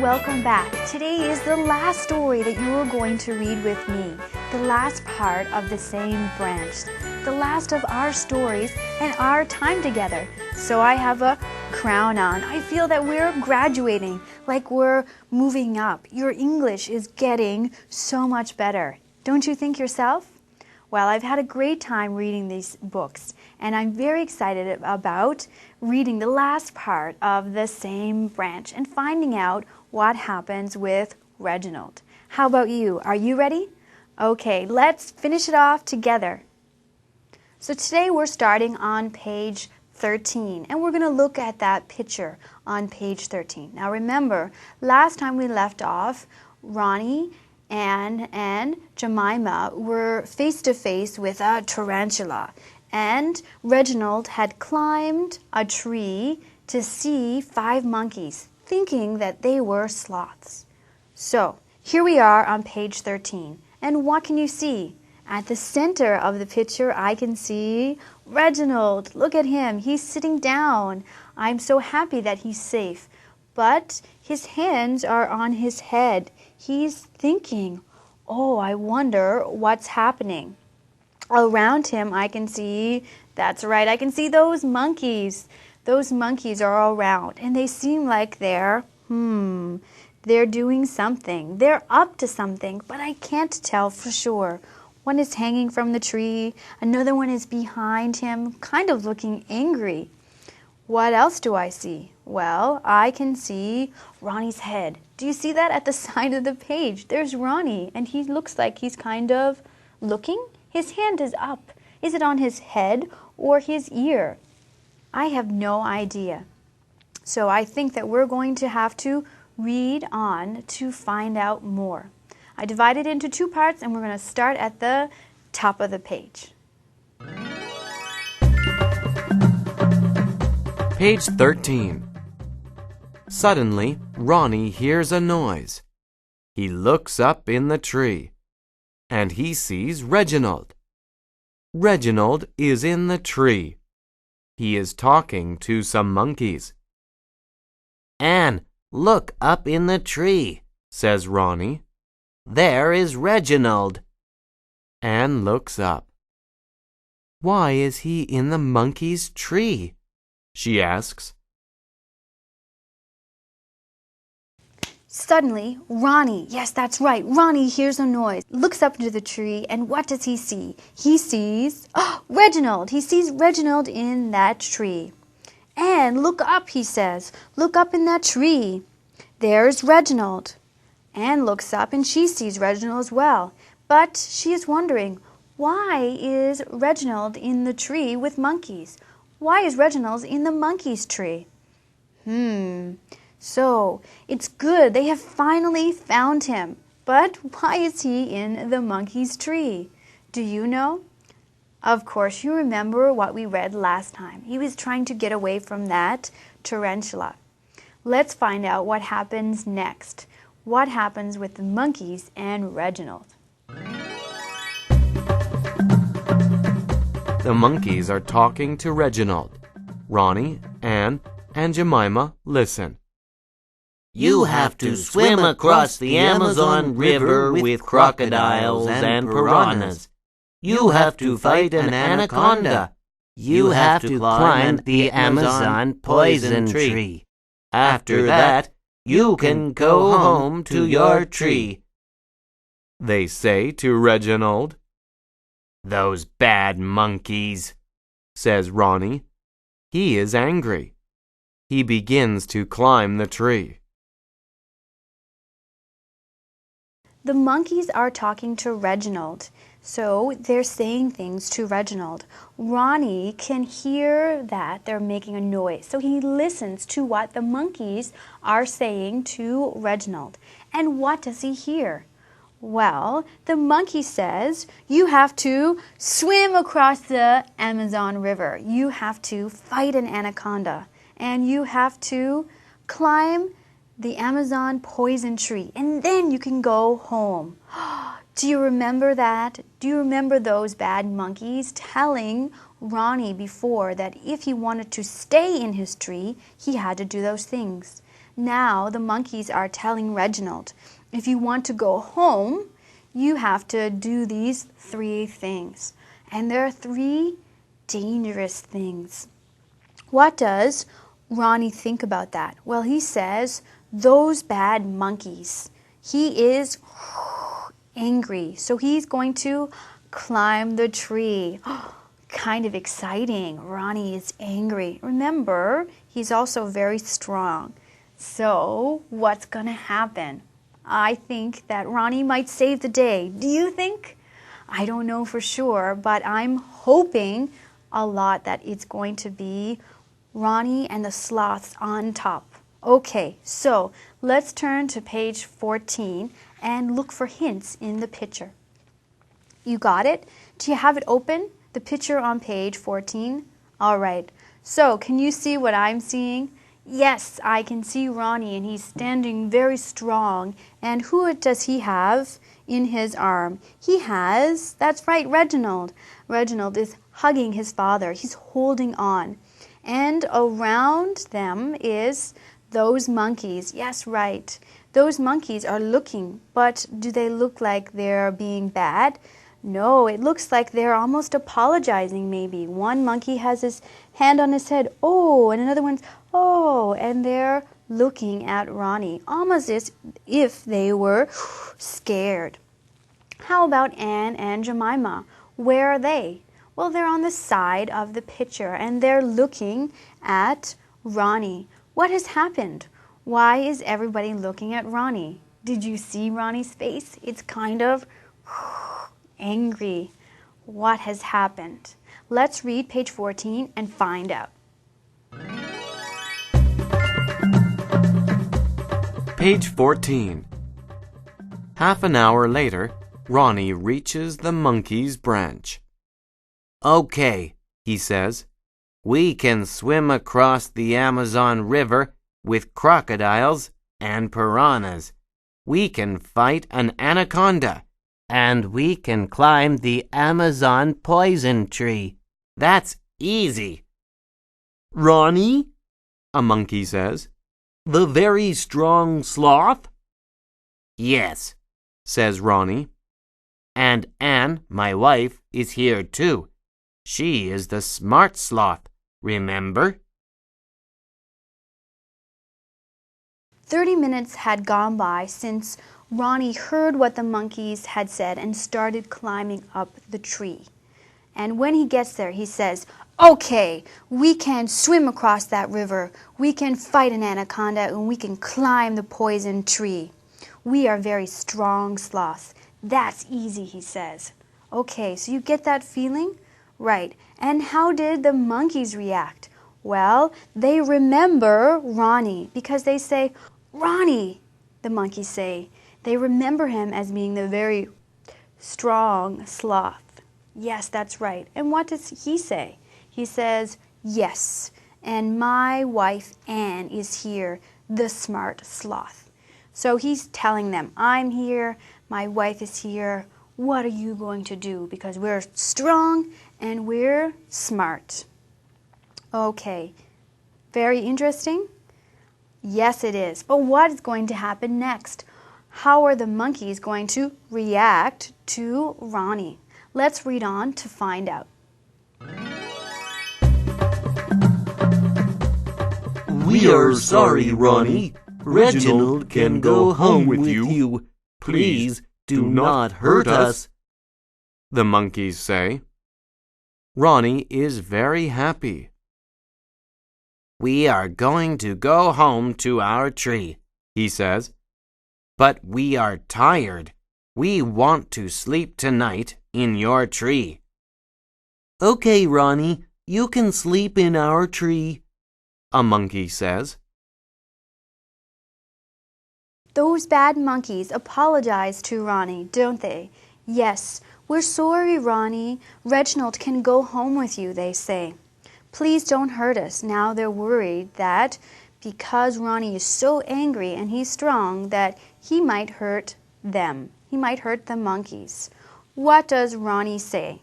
welcome back. Today is the last story that you are going to read with me. The last part of the same branch. The last of our stories and our time together. So I have a crown on. I feel that we're graduating, like we're moving up. Your English is getting so much better. Don't you think yourself? Well, I've had a great time reading these books, and I'm very excited about reading the last part of the same branch and finding out what happens with Reginald. How about you? Are you ready? Okay, let's finish it off together. So today we're starting on page 13, and we're going to look at that picture on page 13. Now remember, last time we left off, Ronnie, Anne, and Jemima were face-to-face with a tarantula, and Reginald had climbed a tree to see 5 monkeys, thinking that they were sloths. So, here we are on page 13, and what can you see? At the center of the picture, I can see Reginald. Look at him. He's sitting down. I'm so happy that he's safe. But his hands are on his head. He's thinking, oh, I wonder what's happening. Around him, I can see, that's right, I can see those monkeys. Those monkeys are around, and they seem like they're doing something. They're up to something, but I can't tell for sure. One is hanging from the tree. Another one is behind him, kind of looking angry. What else do I see? Well, I can see Ronnie's head. Do you see that at the side of the page? There's Ronnie, and he looks like he's kind of looking. His hand is up. Is it on his head or his ear? I have no idea. So I think that we're going to have to read on to find out more. I divided it into 2 parts, and we're going to start at the top of the page. Page 13. Suddenly, Ronnie hears a noise. He looks up in the tree, and he sees Reginald. Reginald is in the tree. He is talking to some monkeys. Anne, look up in the tree, says Ronnie. There is Reginald. Anne looks up. Why is he in the monkey's tree? She asks. Suddenly, Ronnie, yes, that's right, Ronnie hears a noise, looks up into the tree, and what does he see? He sees Reginald. He sees Reginald in that tree. Anne, look up, he says. Look up in that tree. There's Reginald. Anne looks up and she sees Reginald as well. But she is wondering, why is Reginald in the tree with monkeys? Why is Reginald in the monkey's tree? So, it's good. They have finally found him. But why is he in the monkey's tree? Do you know? Of course, you remember what we read last time. He was trying to get away from that tarantula. Let's find out what happens next. What happens with the monkeys and Reginald? The monkeys are talking to Reginald. Ronnie, Anne, and Jemima listen. You have to swim across the Amazon River with crocodiles and piranhas. You have to fight an anaconda. You have to climb the Amazon poison tree. After that, you can go home to your tree. They say to Reginald. Those bad monkeys, says Ronnie. He is angry. He begins to climb the tree. The monkeys are talking to Reginald, so they're saying things to Reginald. Ronnie can hear that they're making a noise, so he listens to what the monkeys are saying to Reginald. And what does he hear? Well, the monkey says, you have to swim across the Amazon River. You have to fight an anaconda. And you have to climb the Amazon poison tree, and then you can go home. Do you remember that? Do you remember those bad monkeys telling Ronnie before that if he wanted to stay in his tree, he had to do those things? Now the monkeys are telling Reginald, if you want to go home, you have to do these 3 things. And there are 3 dangerous things. What does Ronnie think about that? Well, he says, those bad monkeys. He is angry, so he's going to climb the tree. Kind of exciting. Ronnie is angry. Remember, he's also very strong. So, what's going to happen? I think that Ronnie might save the day. Do you think? I don't know for sure, but I'm hoping a lot that it's going to be Ronnie and the sloths on top. Okay, so let's turn to page 14 and look for hints in the picture. You got it? Do you have it open? The picture on page 14? All right. So, can you see what I'm seeing? Yes, I can see Ronnie, and he's standing very strong. And who does he have in his arm? He has, that's right, Reginald. Reginald is hugging his father. He's holding on. And around them is those monkeys. Yes, right. Those monkeys are looking, but do they look like they're being bad? No, it looks like they're almost apologizing maybe. One monkey has his hand on his head, oh, and another one's, oh, and they're looking at Ronnie, almost as if they were scared. How about Anne and Jemima? Where are they? Well, they're on the side of the picture, and they're looking at Ronnie. What has happened? Why is everybody looking at Ronnie? Did you see Ronnie's face? It's kind of angry. What has happened? Let's read page 14 and find out. Page 14. Half an hour later, Ronnie reaches the monkey's branch. Okay, he says, we can swim across the Amazon River with crocodiles and piranhas. We can fight an anaconda. And we can climb the Amazon poison tree. That's easy. Ronnie? A monkey says. The very strong sloth? Yes, says Ronnie. And Anne, my wife, is here too. She is the smart sloth, remember? 30 minutes had gone by since Ronnie heard what the monkeys had said and started climbing up the tree. And when he gets there, he says, okay, we can swim across that river, we can fight an anaconda, and we can climb the poison tree. We are very strong sloths. That's easy, he says. Okay, so you get that feeling? Right. And how did the monkeys react? Well, they remember Ronnie because they say, Ronnie, the monkeys say. They remember him as being the very strong sloth. Yes, that's right. And what does he say? He says, yes, and my wife Anne is here, the smart sloth. So he's telling them, I'm here, my wife is here, what are you going to do? Because we're strong and we're smart. Okay, very interesting? Yes, it is. But what is going to happen next? How are the monkeys going to react to Ronnie? Let's read on to find out. We are sorry, Ronnie. Reginald can go home with you. Please do not hurt us. The monkeys say. Ronnie is very happy. We are going to go home to our tree, he says. But we are tired. We want to sleep tonight in your tree. Okay, Ronnie, you can sleep in our tree, a monkey says. Those bad monkeys apologize to Ronnie, don't they? Yes, we're sorry, Ronnie. Reginald can go home with you, they say. Please don't hurt us. Now they're worried that because Ronnie is so angry and he's strong that he might hurt them. He might hurt the monkeys. What does Ronnie say?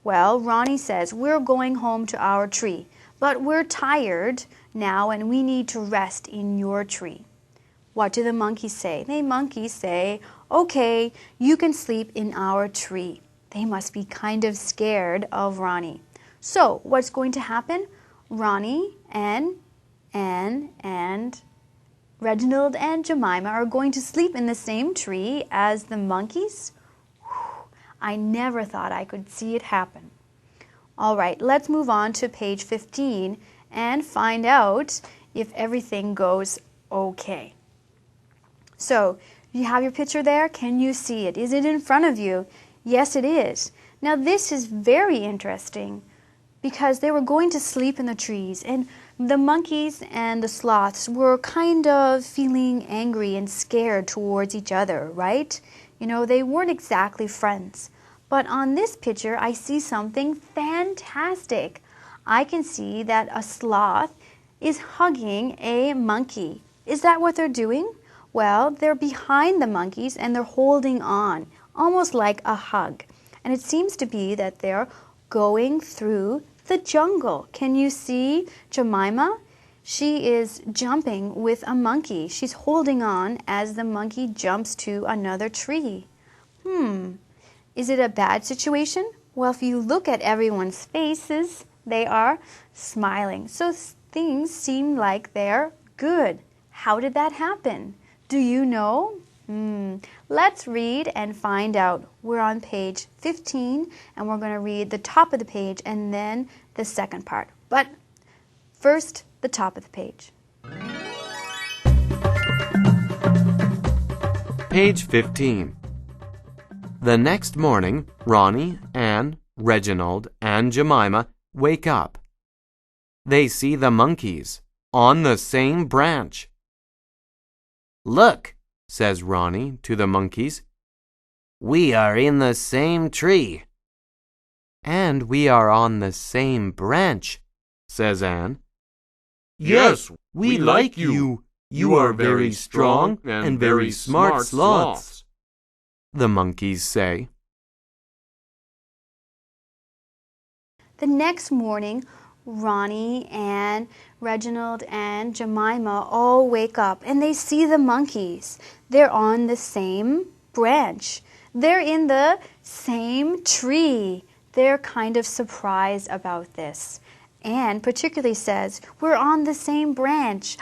Well, Ronnie says, we're going home to our tree. but we're tired now and we need to rest in your tree. What do the monkeys say? The monkeys say, okay, you can sleep in our tree. They must be kind of scared of Ronnie. So what's going to happen? Ronnie and Anne and Reginald and Jemima are going to sleep in the same tree as the monkeys? Whew, I never thought I could see it happen. All right, let's move on to page 15 and find out if everything goes okay. So, you have your picture there? Can you see it? Is it in front of you? Yes, it is. Now, this is very interesting because they were going to sleep in the trees, and the monkeys and the sloths were kind of feeling angry and scared towards each other, right? You know, they weren't exactly friends. But on this picture, I see something fantastic. I can see that a sloth is hugging a monkey. Is that what they're doing? Well, they're behind the monkeys and they're holding on, almost like a hug. And it seems to be that they're going through the jungle. Can you see Jemima? She is jumping with a monkey. She's holding on as the monkey jumps to another tree. Is it a bad situation? Well, if you look at everyone's faces, they are smiling. So things seem like they're good. How did that happen? Do you know? Let's read and find out. We're on page 15 and we're going to read the top of the page and then the second part. But first, the top of the page. Page 15. The next morning, Ronnie, Anne, Reginald, and Jemima wake up. They see the monkeys on the same branch. Look, says Ronnie to the monkeys. we are in the same tree. And we are on the same branch, says Anne. Yes, we like you. You are very strong and very smart sloths, the monkeys say. The next morning, Ronnie and Reginald and Jemima all wake up and they see the monkeys. They're on the same branch. They're in the same tree. They're kind of surprised about this. Anne particularly says, we're on the same branch.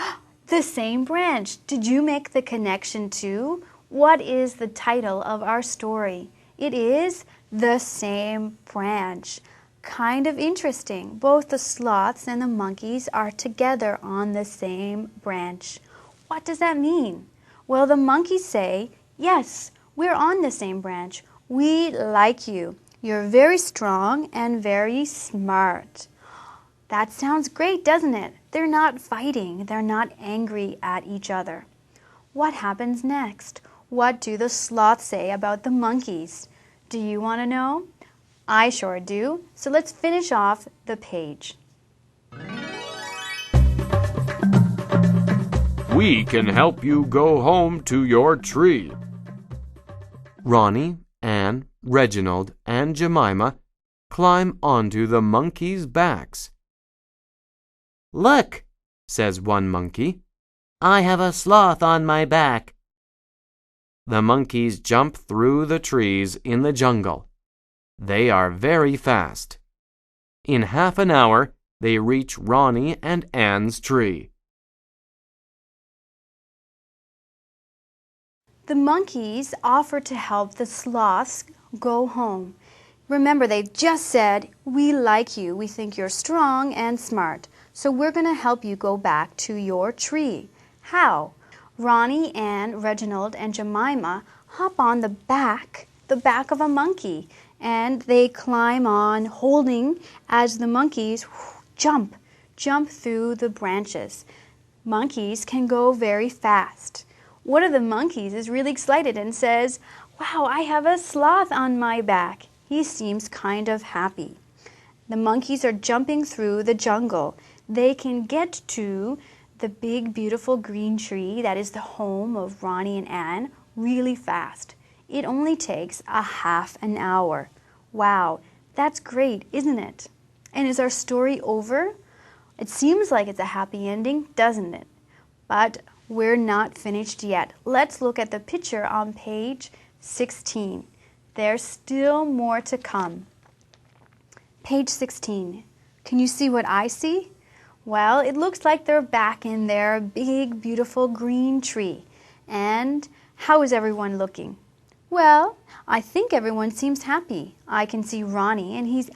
The same branch. Did you make the connection too? What is the title of our story? It is The Same Branch. Kind of interesting. Both the sloths and the monkeys are together on the same branch. What does that mean? Well, the monkeys say, yes, we're on the same branch. We like you. You're very strong and very smart. That sounds great, doesn't it? They're not fighting. They're not angry at each other. What happens next? What do the sloths say about the monkeys? Do you want to know? I sure do. So let's finish off the page. We can help you go home to your tree. Ronnie, Anne, Reginald, and Jemima climb onto the monkeys' backs. Look, says one monkey. I have a sloth on my back. The monkeys jump through the trees in the jungle. They are very fast. In half an hour, they reach Ronnie and Anne's tree. The monkeys offer to help the sloths go home. Remember, they've just said, we like you. We think you're strong and smart. So we're going to help you go back to your tree. How? Ronnie, Anne, Reginald, and Jemima hop on the back of a monkey. And they climb on, holding as the monkeys jump through the branches. Monkeys can go very fast. One of the monkeys is really excited and says, wow, I have a sloth on my back. He seems kind of happy. The monkeys are jumping through the jungle. They can get to the big, beautiful green tree that is the home of Ronnie and Anne really fast. It only takes a half an hour. Wow, that's great, isn't it? And is our story over? It seems like it's a happy ending, doesn't it? But we're not finished yet. Let's look at the picture on page 16. There's still more to come. Page 16. Can you see what I see? Well, it looks like they're back in their big, beautiful green tree. And how is everyone looking? Well, I think everyone seems happy. I can see Ronnie, and he's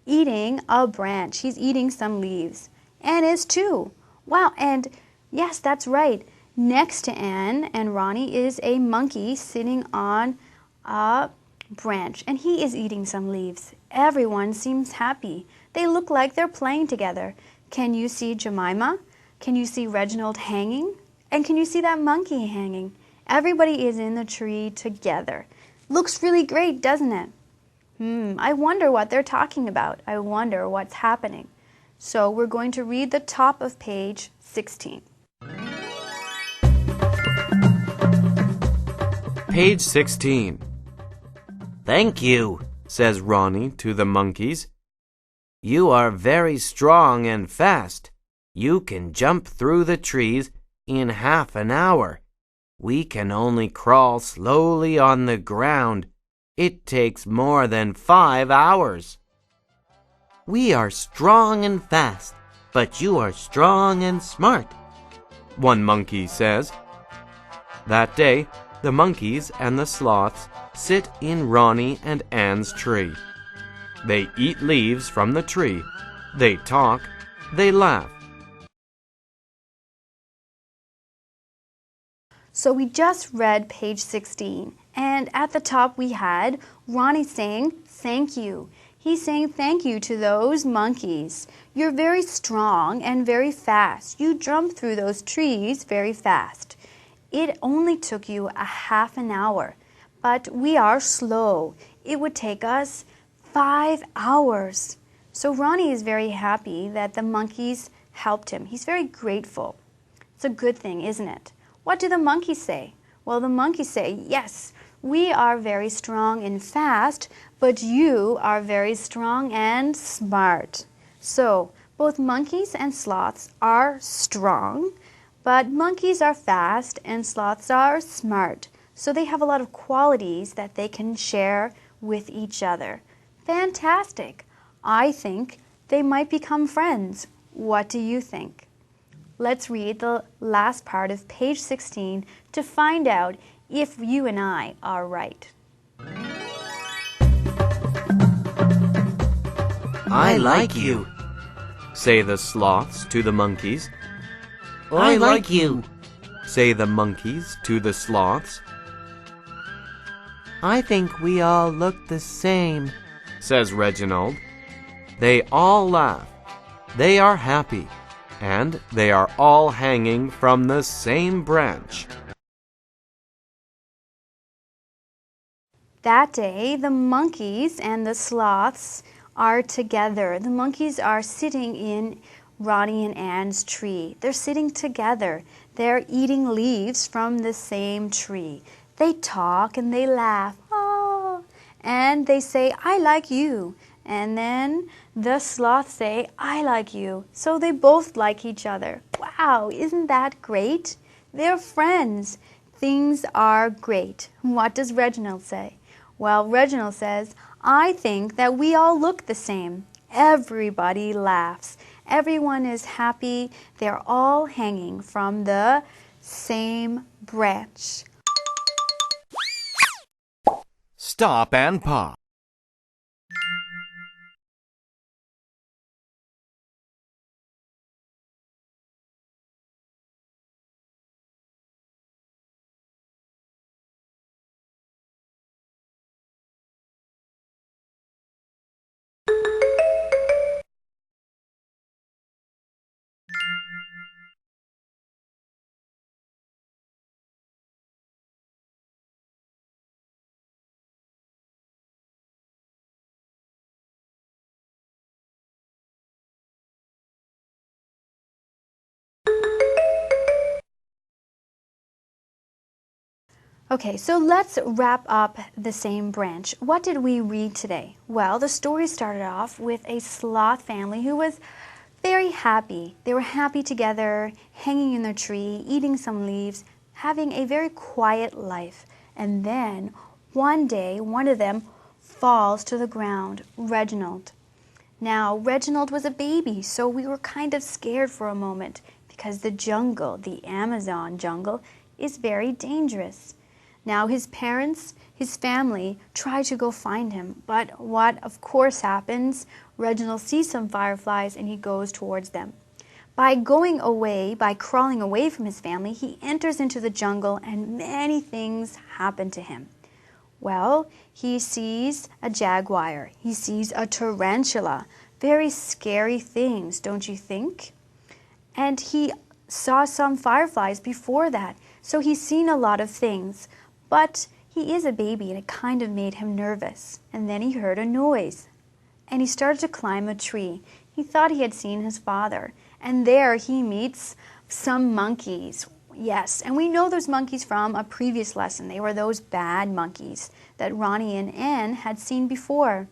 eating a branch. He's eating some leaves. Anne is too. Wow, and yes, that's right. Next to Anne and Ronnie is a monkey sitting on a branch, and he is eating some leaves. Everyone seems happy. They look like they're playing together. Can you see Jemima? Can you see Reginald hanging? And can you see that monkey hanging? Everybody is in the tree together. Looks really great, doesn't it? I wonder what they're talking about. I wonder what's happening. So we're going to read the top of page 16. Page 16. Thank you, Says Ronnie to the monkeys. You are very strong and fast. You can jump through the trees in half an hour. We can only crawl slowly on the ground. It takes more than 5 hours. We are strong and fast, but you are strong and smart, one monkey says. That day, the monkeys and the sloths sit in Ronnie and Anne's tree. They eat leaves from the tree. They talk. They laugh. So we just read page 16, and at the top we had Ronnie saying thank you. He's saying thank you to those monkeys. You're very strong and very fast. You jump through those trees very fast. It only took you a half an hour, but we are slow. It would take us 5 hours. So Ronnie is very happy that the monkeys helped him. He's very grateful. It's a good thing, isn't it? What do the monkeys say? Well, the monkeys say, yes, we are very strong and fast, but you are very strong and smart. So, both monkeys and sloths are strong, but monkeys are fast and sloths are smart. So they have a lot of qualities that they can share with each other. Fantastic. I think they might become friends. What do you think? Let's read the last part of page 16 to find out if you and I are right. I like you, say the sloths to the monkeys. I like you, say the monkeys to the sloths. I think we all look the same, says Reginald. They all laugh. They are happy. And they are all hanging from the same branch. That day, the monkeys and the sloths are together. The monkeys are sitting in Ronnie and Anne's tree. They're sitting together. They're eating leaves from the same tree. They talk and they laugh. Oh, and they say, I like you. And then the sloths say, I like you. So they both like each other. Wow, isn't that great? They're friends. Things are great. What does Reginald say? Well, Reginald says, I think that we all look the same. Everybody laughs. Everyone is happy. They're all hanging from the same branch. Stop and pop. Okay, so let's wrap up the same branch. What did we read today? Well, the story started off with a sloth family who was very happy. They were happy together, hanging in their tree, eating some leaves, having a very quiet life. And then, one day, one of them falls to the ground, Reginald. Now, Reginald was a baby, so we were kind of scared for a moment because the jungle, the Amazon jungle, is very dangerous. Now, his parents, his family, try to go find him, but what of course happens? Reginald sees some fireflies and he goes towards them. By going away, by crawling away from his family, he enters into the jungle and many things happen to him. Well, he sees a jaguar, he sees a tarantula, very scary things, don't you think? And he saw some fireflies before that, so he's seen a lot of things. But he is a baby and it kind of made him nervous. And then he heard a noise. And he started to climb a tree. He thought he had seen his father. And there he meets some monkeys. Yes, and we know those monkeys from a previous lesson. They were those bad monkeys that Ronnie and Anne had seen before.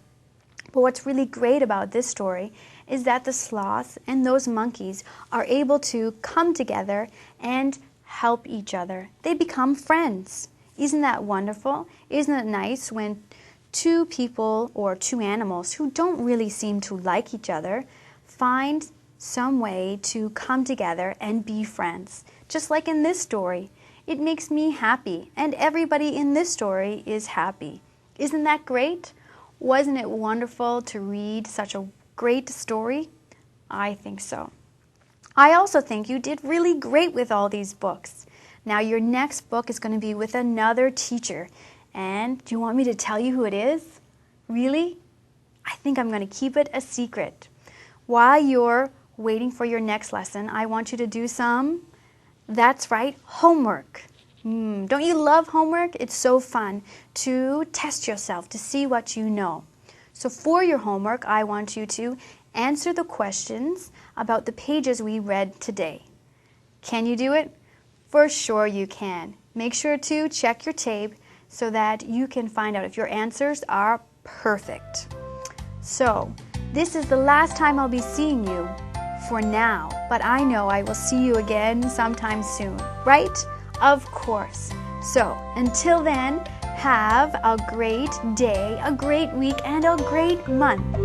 But what's really great about this story is that the sloth and those monkeys are able to come together and help each other. They become friends. Isn't that wonderful? Isn't it nice when two people or two animals who don't really seem to like each other find some way to come together and be friends? Just like in this story, it makes me happy, and everybody in this story is happy. Isn't that great? Wasn't it wonderful to read such a great story? I think so. I also think you did really great with all these books. Now your next book is going to be with another teacher. And do you want me to tell you who it is? Really? I think I'm going to keep it a secret. While you're waiting for your next lesson, I want you to do some, that's right, homework. Don't you love homework? It's so fun to test yourself, to see what you know. So for your homework, I want you to answer the questions about the pages we read today. Can you do it? For sure you can. Make sure to check your tape so that you can find out if your answers are perfect. So, this is the last time I'll be seeing you for now, but I know I will see you again sometime soon, right? Of course. So, until then, have a great day, a great week, and a great month.